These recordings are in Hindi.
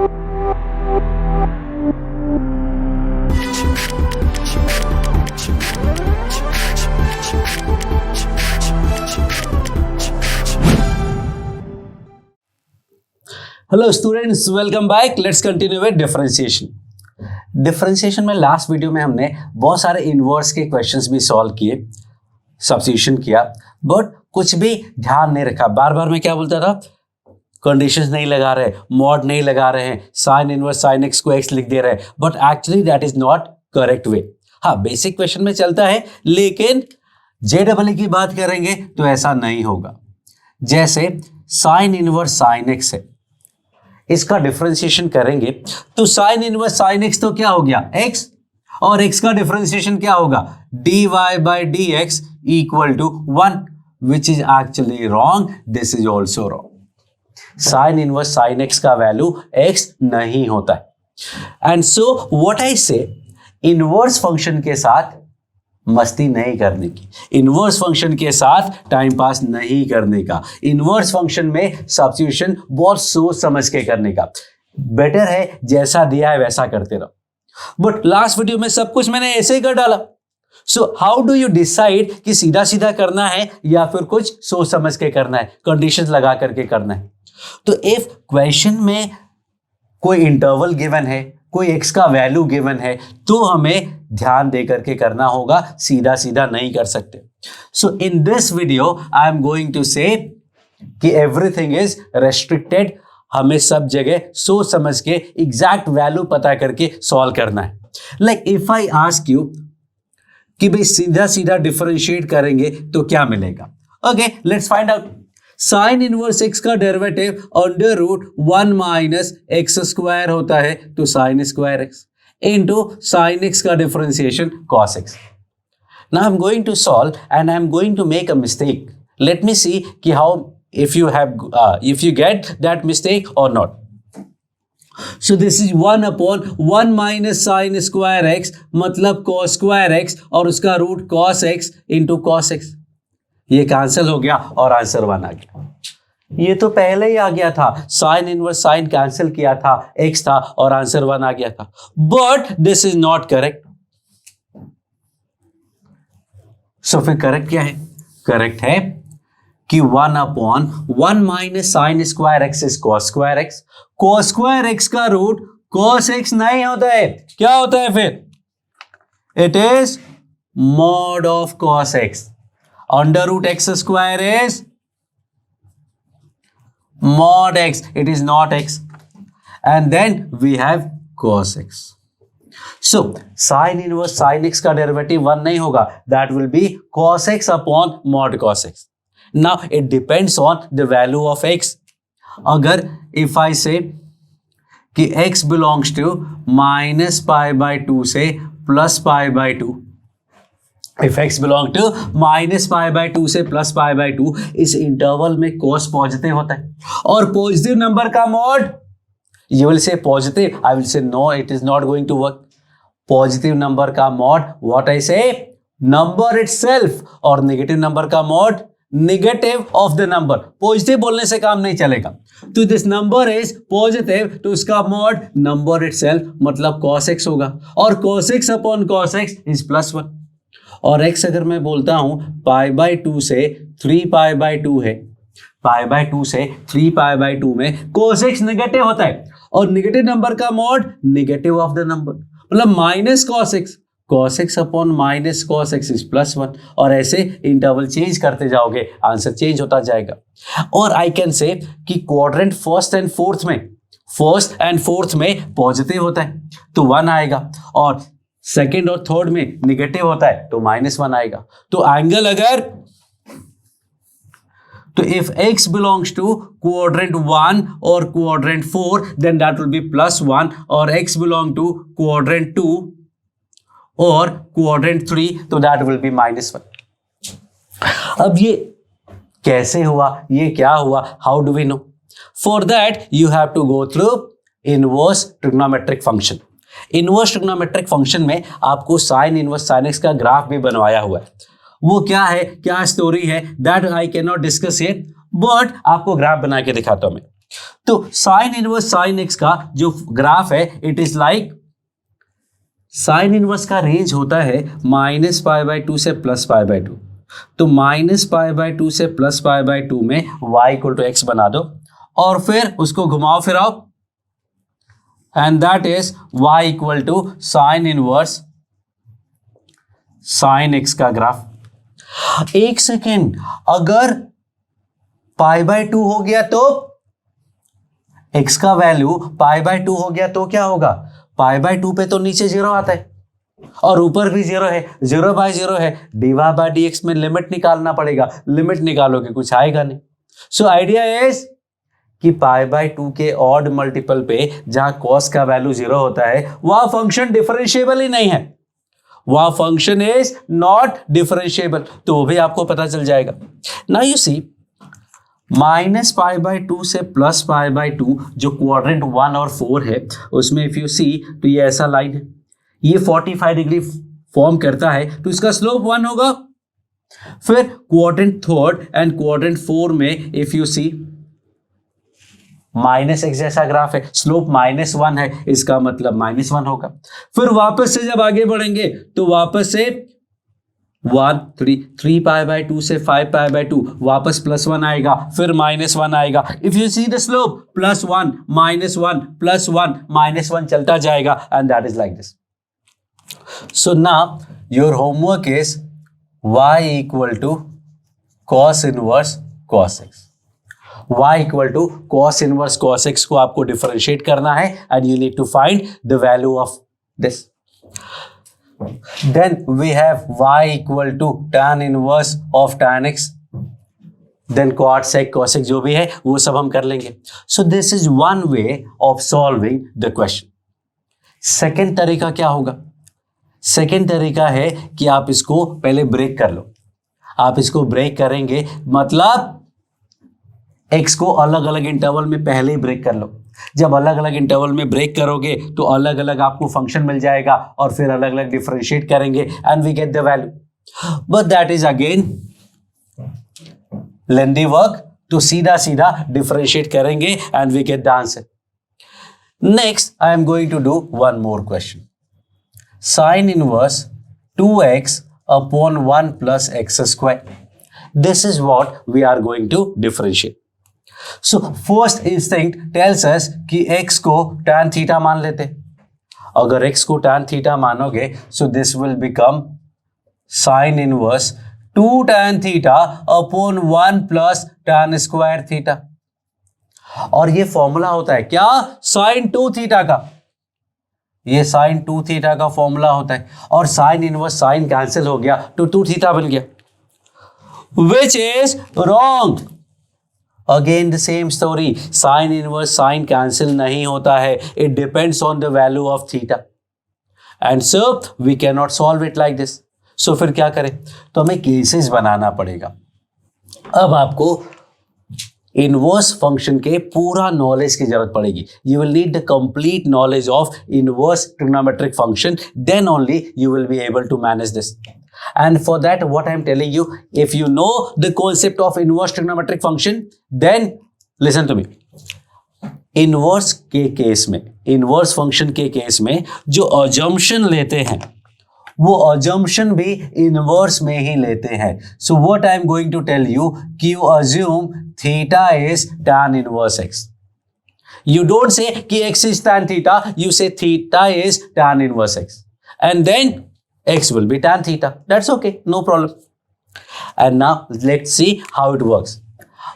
Hello students, welcome back. Let's continue with differentiation. Differentiation में लास्ट वीडियो में हमने बहुत सारे इनवर्स के क्वेश्चंस भी सॉल्व किए, सब्स्टिट्यूशन किया, बट कुछ भी ध्यान नहीं रखा। बार बार मैं क्या बोलता था, कंडीशंस नहीं लगा रहे, मॉड नहीं लगा रहे हैं, साइन इनवर्स साइन एक्स को एक्स लिख दे रहे हैं, but actually that is not correct way. हाँ, बेसिक क्वेश्चन में चलता है, लेकिन JEE की बात करेंगे तो ऐसा नहीं होगा। जैसे साइन इनवर्स साइन एक्स है, इसका डिफरेंशिएशन करेंगे तो साइन इनवर्स साइन एक्स तो क्या हो गया, एक्स, और एक्स का डिफरेंशिएशन क्या होगा, dy by d x equal to 1, which is actually wrong. This is also wrong. Sine inverse sine x का वैल्यू एक्स नहीं होता है। एंड सो व्हाट आई से, इनवर्स फंक्शन के साथ मस्ती नहीं करने की, इनवर्स फंक्शन के साथ टाइम पास नहीं करने का, इनवर्स फंक्शन में सब्स्टिट्यूशन बहुत सोच समझ के करने का। बेटर है जैसा दिया है वैसा करते रहो। बट लास्ट वीडियो में सब कुछ मैंने ऐसे ही कर डाला। So how do you decide कि सीधा सीधा करना है या फिर कुछ सोच समझ के करना है, कंडीशंस लगा करके करना है। तो इफ क्वेश्चन में कोई इंटरवल गिवन है, कोई एक्स का वैल्यू गिवन है, तो हमें ध्यान दे करके करना होगा, सीधा सीधा नहीं कर सकते। So in this video I am going to say कि एवरीथिंग इज रेस्ट्रिक्टेड। हमें सब जगह सोच समझ के एग्जैक्ट वैल्यू पता करके सॉल्व करना है। Like if I ask you कि भाई सीधा सीधा डिफरेंशिएट करेंगे तो क्या मिलेगा। Okay, let's find out. Sine inverse x का derivative under root 1 minus x square होता है, तो sine square x into sine x का differentiation cos x. Now I am going to solve and I am going to make a mistake. Let me see कि how if you get that mistake or not. So this is 1 upon 1 minus sin square x मतलब cos square x और उसका root cos x into cos x। ये कैंसिल हो गया और आंसर 1 आ गया। ये तो पहले ही आ गया था, साइन इनवर्स साइन कैंसिल किया था, x था और आंसर 1 आ गया था। But this is not correct. So फिर करेक्ट क्या है? करेक्ट है कि 1 upon 1 minus sine square x is cos square x. Cos square x का रूट कॉस एक्स नहीं होता है, क्या होता है फिर? It is mod of cos x. Under root x square is mod x, it is not x, and then we have cos x. So sin inverse sin x का डेरिवेटिव 1 नहीं होगा, that will be cos x upon mod cos x. Now it depends on the value of x. अगर if I say कि x belongs to minus pi by 2 से plus pi by 2, if x belong to minus pi by 2 से plus pi by 2, इस इंटरवल में cos पॉजिटिव होता है और पॉजिटिव नंबर का mod, you will say positive, I will say no, it is not going to work. Positive number का mod, what I say, number itself, और नेगेटिव नंबर का mod negative of the number. Positive बोलने से काम नहीं चलेगा। तो दिस नंबर इज पॉजिटिव, तो उसका मॉड नंबर इटसेल्फ मतलब cos x होगा, और cos x upon cos x is +1। और x अगर मैं बोलता हूं पाई बाई 2 से 3 पाई बाई 2 है, पाई बाई 2 से 3 पाई बाई 2 में cos x नेगेटिव होता है और नेगेटिव नंबर का mod negative of the number मतलब minus cos x upon minus cos x is +1, और ऐसे इंटरवल चेंज करते जाओगे, आंसर चेंज होता जाएगा। और आई कैन से कि क्वाड्रेंट फर्स्ट एंड फोर्थ में पॉजिटिव होता है तो 1 आएगा, और सेकेंड और थर्ड में निगेटिव होता है तो -1 आएगा। तो एंगल अगर, तो if x belongs to quadrant 1 और quadrant 4 then that will be +1, और x बिलोंग टू क्वाड्रेंट 2 और क्वाड्रेंट 3 तो दैट विल बी -1। अब ये कैसे हुआ, ये क्या हुआ, how do we know? For that you have to go through inverse trigonometric function. Inverse trigonometric function में आपको साइन इनवर्स साइन एक्स का ग्राफ भी बनवाया हुआ है। वो क्या है, क्या स्टोरी है, that I can not discuss here, but आपको ग्राफ बना के दिखाता हूं मैं। तो साइन इनवर्स साइन एक्स का जो ग्राफ है it is like, sign inverse का रेंज होता है -π/2 से +π/2। तो -π/2 से +π/2 में y इक्वल टू एक्स बना दो और फिर उसको घुमाओ फिराओ, and that is y equal to sine inverse sine x का ग्राफ। एक सेकेंड, अगर π/2 हो गया तो x का वैल्यू π/2 हो गया तो क्या होगा, π/2 पे तो नीचे 0 आता है और ऊपर भी 0 है, 0/0 है, dy/dx में लिमिट निकालना पड़ेगा, लिमिट निकालोगे कुछ आएगा नहीं। सो आइडिया इज कि π/2 के ऑड मल्टीपल पे जहां cos का वैल्यू 0 होता है वहां फंक्शन डिफरेंशिएबल ही नहीं है, वहां फंक्शन इज नॉट डिफरेंशिएबल, तो वो भी आपको पता चल जाएगा। नाउ यू सी -π/2 से +π/2 जो क्वाड्रेंट 1 और 4 है उसमें इफ यू सी तो ये ऐसा लाइन है, ये 45 डिग्री फॉर्म करता है तो इसका स्लोप 1 होगा। फिर क्वाड्रेंट 3 एंड क्वाड्रेंट 4 में इफ यू सी -x जैसा ग्राफ है, स्लोप -1 है, इसका मतलब -1 होगा। फिर वापस से जब आगे बढ़ेंगे तो वापस से 3π/2 से 5π/2 वापस +1 आएगा, फिर -1 आएगा। If you see the slope +1 -1 +1 -1 चलता जाएगा and that is like this. So now your homework is y equal to cos inverse cos x, y equal to cos inverse cos x को आपको डिफरेंशिएट करना है and you need to find the value of this. Then we have y equal to tan inverse of tan x, then cot sec cos x जो भी है वो सब हम कर लेंगे। So this is one way of solving the question. Second तरीका क्या होगा, सेकेंड तरीका है कि आप इसको पहले ब्रेक कर लो। आप इसको ब्रेक करेंगे मतलब x को अलग अलग इंटरवल में पहले ही ब्रेक कर लो। जब अलग अलग इंटरवल में ब्रेक करोगे तो अलग अलग आपको फंक्शन मिल जाएगा और फिर अलग अलग डिफरेंशिएट करेंगे and we get the value, but that is again lengthy work. तो सीधा सीधा डिफरेंशिएट करेंगे and we get the answer. Next I am going to do one more question, sine inverse 2x upon 1 + x²। This is what we are going to differentiate. So first instinct tells us कि x को tan थीटा मान लेते। अगर x को tan थीटा मानोगे so this will become sine inverse 2 tan theta upon 1 + tan² theta. और ये फॉर्मूला होता है क्या, साइन 2 थीटा का, ये साइन 2 थीटा का फॉर्मूला होता है। और साइन इनवर्स साइन कैंसिल हो गया तो 2 थीटा बन गया, which is wrong. Again the same story, sine inverse sine cancel नहीं होता है, it depends on the value of theta and so we can not solve it like this. So फिर क्या करें, तो हमें केसेस बनाना पड़ेगा। अब आपको इनवर्स फंक्शन के पूरा नॉलेज की जरूरत पड़ेगी। You will need the complete knowledge of inverse trigonometric function, then only you will be able to manage this. And for that, what I am telling you, if you know the concept of inverse trigonometric function, then listen to me. Inverse के केस में, इनवर्स फंक्शन के केस में जो अजम्पशन लेते हैं वो अजम्पशन भी इनवर्स में ही लेते हैं। So what I am going to tell you कि you assume theta is tan inverse x. You don't say कि x is tan theta, you say theta is tan inverse x, and then x will be tan theta. That's okay, no problem. And now let's see how it works.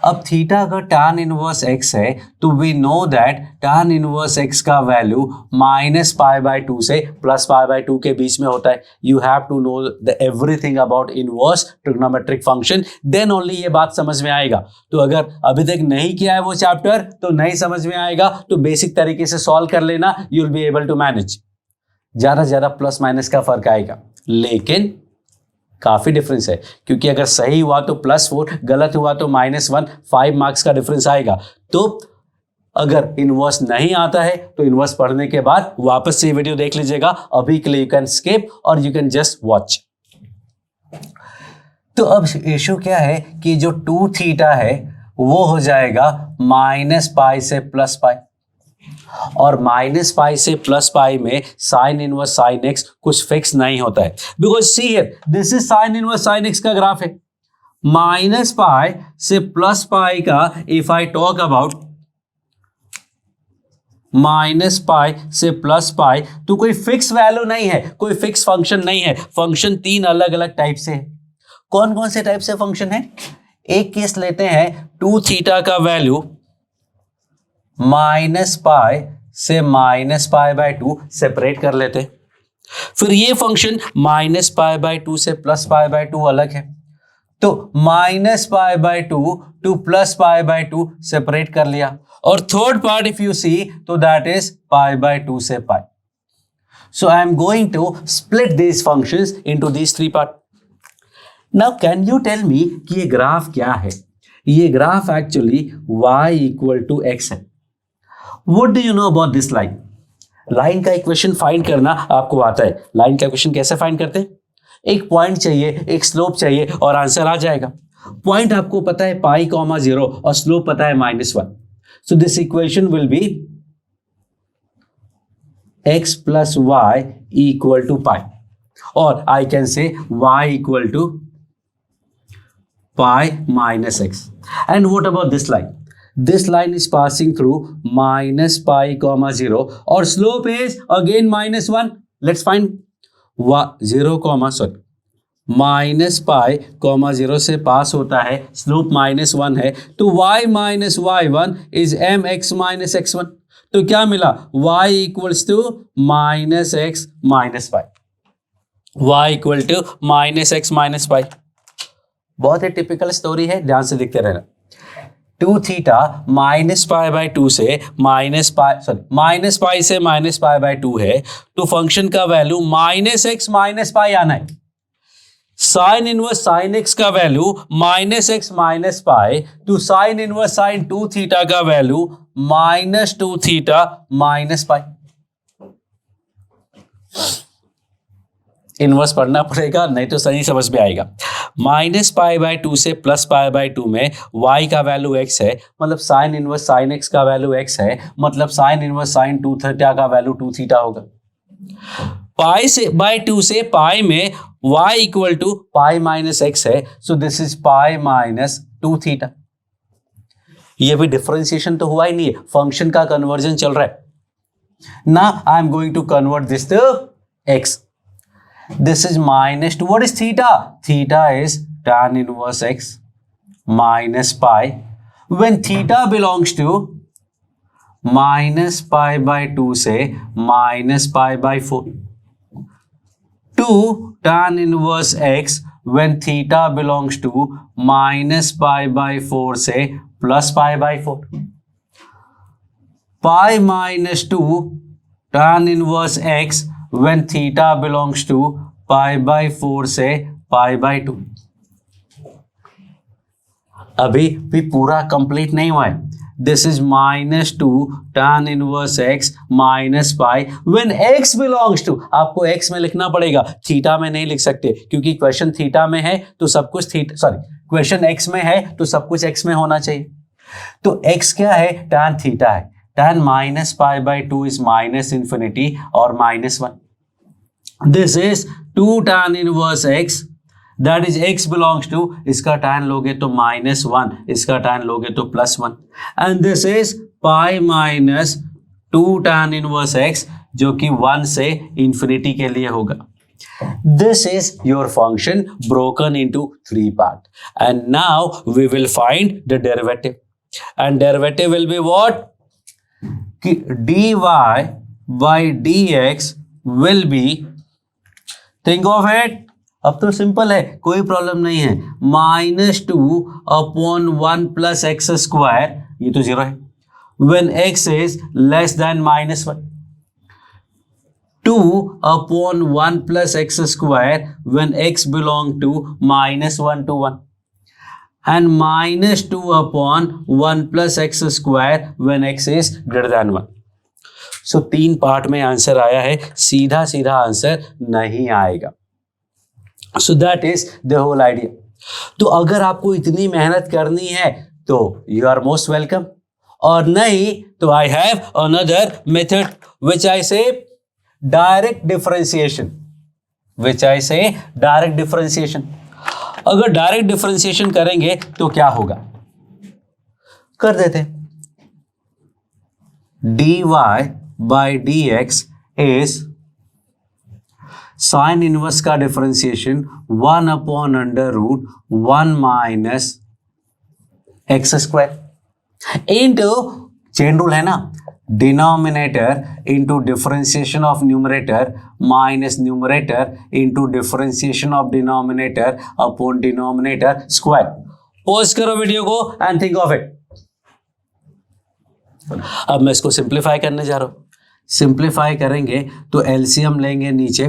अब थीटा अगर tan इनवर्स x है तो we know that tan inverse x का वैल्यू -π/2 से +π/2 के बीच में होता है। You have to know the everything about inverse trigonometric function, then only ये बात समझ में आएगा। तो अगर अभी तक नहीं किया है वो चैप्टर तो नहीं समझ में आएगा, तो बेसिक तरीके से सॉल्व कर लेना, you will be able to manage. ज्यादा से ज्यादा प्लस माइनस का फर्क आएगा, लेकिन काफी डिफरेंस है, क्योंकि अगर सही हुआ तो +4, गलत हुआ तो -1, 5 मार्क्स का डिफरेंस आएगा। तो अगर इनवर्स नहीं आता है तो इनवर्स पढ़ने के बाद वापस से वीडियो देख लीजिएगा। अभी के लिए यू कैन स्किप और यू कैन जस्ट वॉच। तो अब इशू क्या है कि जो 2 थीटा है वो हो जाएगा माइनस पाई से प्लस पाई, और माइनस पाई से प्लस पाई में साइन इनवर्स साइन एक्स कुछ फिक्स नहीं होता है, because see here this is sine inverse sine x का ग्राफ है। माइनस पाई से प्लस पाई का if I talk about minus pi से प्लस पाई, तो कोई फिक्स वैल्यू नहीं है, कोई फिक्स फंक्शन नहीं है। फंक्शन तीन अलग अलग टाइप से है। कौन कौन से टाइप से फंक्शन है? एक केस लेते हैं 2 थीटा का वैल्यू माइनस पाई से माइनस पाई बाय 2 सेपरेट कर लेते हैं। फिर ये फंक्शन माइनस पाई बाय 2 से प्लस पाई बाय 2 अलग है, तो minus pi by 2 to plus pi by 2 separate कर लिया। और third part if you see तो दैट इज पाई बाय 2 से pi. So I am going to split these functions into these three parts. Now can you tell me कि ये ग्राफ क्या है? ये graph actually y equal to x है। What do you know about this line? Line का इक्वेशन फाइंड करना आपको आता है। लाइन का इक्वेशन कैसे फाइंड करते हैं? एक पॉइंट चाहिए, एक स्लोप चाहिए और आंसर आ जाएगा। पॉइंट आपको पता है पाई कॉमा 0 और स्लोप पता है -1। So this equation will be x plus y equal to pi, और I can say y equal to pi minus x. And what about this line? This line is passing through minus pi comma 0 और slope is again -1. Let's find minus pi comma 0 से पास होता है, slope -1 है, तो y minus y1 is mx minus x1। तो क्या मिला? y equals to minus x minus pi। y equal to minus x minus pi। बहुत ही टिपिकल स्टोरी है, ध्यान से देखते रहना। 2 थीटा माइनस पाई बाय 2 से माइनस पाई से माइनस पाई बाय 2 है, तो फंक्शन का value minus x minus pi आना है। साइन इनवर्स साइन एक्स का value minus x minus pi, तो साइन इनवर्स साइन 2 थीटा का value minus 2 theta minus pi. Inverse पढ़ना पड़ेगा, नहीं तो सही समझ में आएगा। माइनस पाई बाय 2 से प्लस पाई बाय 2 में y का वैल्यू x है, मतलब साइन इनवर्स साइन x का वैल्यू x है, मतलब साइन इनवर्स साइन 2 थीटा का वैल्यू 2 थीटा होगा। पाई से बाय 2 से पाई में y equal to pi minus x है, so this is pi minus 2 theta. ये भी डिफरेंशिएशन तो हुआ ही नहीं है, फंक्शन का कन्वर्जन चल रहा है ना। I am going to convert this to x। This is minus 2. What is theta? Theta is tan inverse x minus pi. When theta belongs to minus pi by 2 से minus pi by 4. 2 tan inverse x when theta belongs to minus pi by 4 से plus pi by 4. Pi minus 2 tan inverse x when theta belongs to pi by 4 से pi by 2। अभी भी पूरा कंप्लीट नहीं हुआ है। This is -2 tan inverse x minus pi when x belongs to, आपको x में लिखना पड़ेगा, थीटा में नहीं लिख सकते, क्योंकि क्वेश्चन थीटा में है तो सब कुछ क्वेश्चन x में है तो सब कुछ x में होना चाहिए। तो x क्या है? tan थीटा है। tan minus pi by 2 is minus infinity और -1। This is 2 tan inverse x, that is x belongs to, इसका tan लोगे तो -1, इसका tan लोगे तो +1, and this is pi minus 2 tan inverse x, जो कि 1 से इंफिनिटी के लिए होगा। This is your function broken into 3 parts, and now we will find the derivative, and derivative will be what? dy by dx will be, think of it, अब तो सिंपल है, कोई प्रॉब्लम नहीं है, -2 अपॉन 1 प्लस एक्स स्क्वायर, ये तो 0 है, when x is less than -1, 2 upon 1 plus x square when x belong to -1 to 1, and -2 upon 1 plus x square when x is greater than 1. So 3 part में आंसर आया है, सीधा सीधा आंसर नहीं आएगा। So that is the whole idea. तो अगर आपको इतनी मेहनत करनी है तो यू आर मोस्ट वेलकम, और नहीं तो I have another method which I say direct differentiation, which I say direct differentiation. अगर डायरेक्ट डिफरेंशिएशन करेंगे तो क्या होगा, कर देते dy by d x is sine inverse का differentiation 1/√1 minus x square into, chain rule है ना, denominator into differentiation of numerator minus numerator into differentiation of denominator upon denominator square. Pause करो वीडियो को एंड थिंक ऑफ इट। अब मैं इसको सिंप्लीफाई करने जा रहा हूं। सिंप्लीफाई करेंगे तो एलसीएम लेंगे नीचे,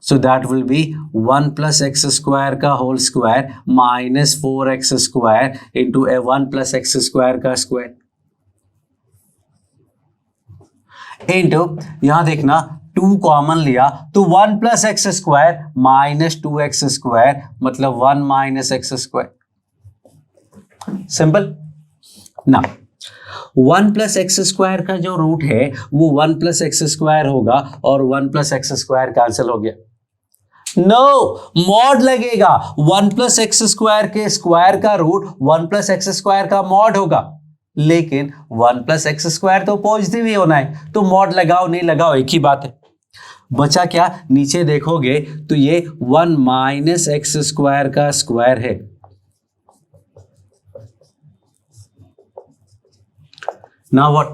so that will be 1 plus x square का whole square minus 4x square into 1 plus x square का स्क्वायर इंटू, यहां देखना 2 कॉमन लिया तो 1 plus x square minus 2x square मतलब 1 माइनस एक्स स्क्वायर। सिंपल ना। 1 प्लस एक्स स्क्वायर का जो रूट है वो 1 प्लस एक्स स्क्वायर होगा और 1 प्लस एक्स स्क्वायर कैंसिल हो गया। नो, मॉड लगेगा। 1 प्लस एक्स स्क्वायर के स्क्वायर का रूट 1 प्लस एक्स स्क्वायर का मॉड होगा, लेकिन 1 प्लस एक्स स्क्वायर तो पॉजिटिव ही होना है, तो मॉड लगाओ नहीं लगाओ एक ही बात है। बचा क्या, नीचे देखोगे तो ये 1 माइनस एक्स स्क्वायर का स्क्वायर है। नाउ व्हाट,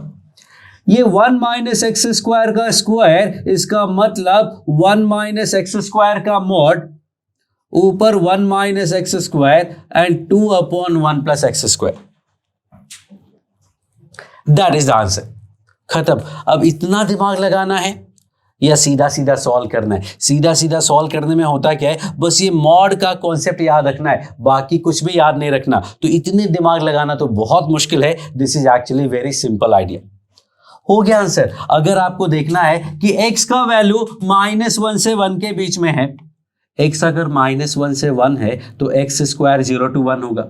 ये 1 माइनस एक्स स्क्वायर का स्क्वायर, इसका मतलब 1 माइनस एक्स स्क्वायर का मॉड ऊपर 1 minus x square and 2/1 plus x square. That is the answer. खत्म। अब इतना दिमाग लगाना है या सीधा सीधा सॉल्व करना है? सीधा सीधा सॉल्व करने में होता क्या है, बस ये मॉड का कॉन्सेप्ट याद रखना है, बाकी कुछ भी याद नहीं रखना। तो इतने दिमाग लगाना तो बहुत मुश्किल है। This is actually very simple idea. हो गया आंसर। अगर आपको देखना है कि x का वैल्यू -1 से 1 के बीच में है, x अगर -1 से 1 है तो x स्क्वायर 0 to 1 होगा।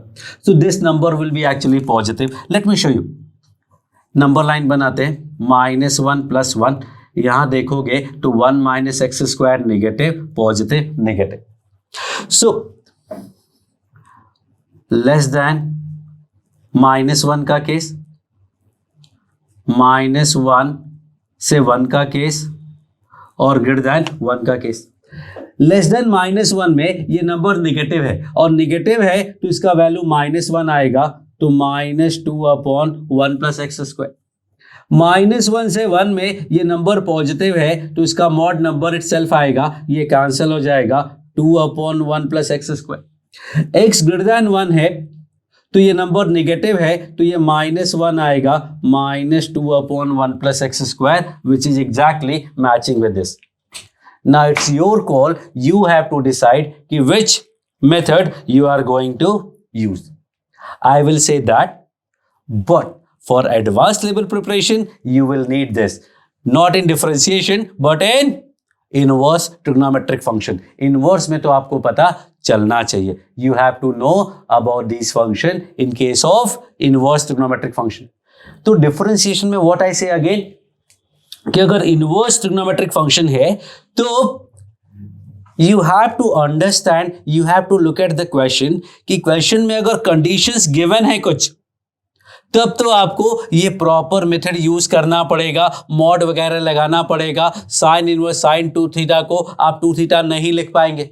तो this number will be actually positive. Let me show you. Number line बनाते हैं, -1 + 1। यहां देखोगे तो 1 minus x square negative, positive, negative. So less than -1 का केस, -1 से 1 का केस और ग्रेटर देन 1 का केस। लेस देन -1 में ये नंबर नेगेटिव है और नेगेटिव है तो इसका वैल्यू -1 आएगा, तो -2/1 प्लस एक्स स्क्वायर। -1 से 1 में ये नंबर पॉजिटिव है तो इसका मॉड नंबर इटसेल्फ आएगा, ये कैंसिल हो जाएगा, 2/1 plus x square. X greater than 1 है तो ये नंबर नेगेटिव है तो ये -1 आएगा, -2/1 plus x square, which is exactly matching with this. Now it's your call, you have to decide कि which method you are going to use. I will say that, but for advanced level preparation you will need this, not in differentiation but in inverse trigonometric function. inverse में तो आपको पता चलना चाहिए, you have to know about these function in case of inverse trigonometric function. तो differentiation में what I say again, कि अगर inverse trigonometric function है तो you have to understand, you have to look at the question कि question में अगर conditions given है कुछ, तब तो आपको ये प्रॉपर मेथड यूज करना पड़ेगा, मॉड वगैरह लगाना पड़ेगा। साइन इनवर्स साइन 2θ को आप 2θ नहीं लिख पाएंगे।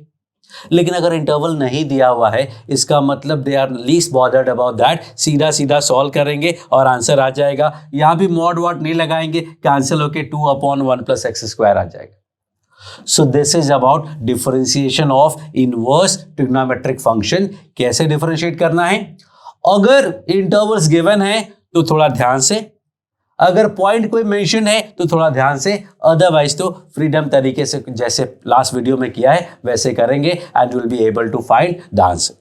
लेकिन अगर इंटरवल नहीं दिया हुआ है, इसका मतलब they are least bothered about that, सीधा सीधा सॉल्व करेंगे और आंसर आ जाएगा। यहां भी मॉड वॉड नहीं लगाएंगे, कैंसिल होके 2/1 प्लस एक्स स्क्वायर आ जाएगा। सो this is about differentiation of inverse trigonometric function. कैसे डिफरेंशिएट करना है, अगर इंटरवल्स गिवन है तो थोड़ा ध्यान से, अगर पॉइंट कोई मेंशन है तो थोड़ा ध्यान से, अदरवाइज तो फ्रीडम तरीके से जैसे लास्ट वीडियो में किया है वैसे करेंगे and you will be able to find the answer.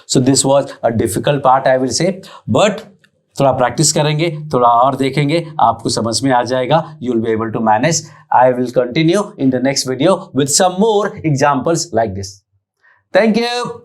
So this was a difficult part I will say, but थोड़ा प्रैक्टिस करेंगे, थोड़ा और देखेंगे, आपको समझ में आ जाएगा, you will be able to manage. I will continue in the next video with some more examples like this. Thank you.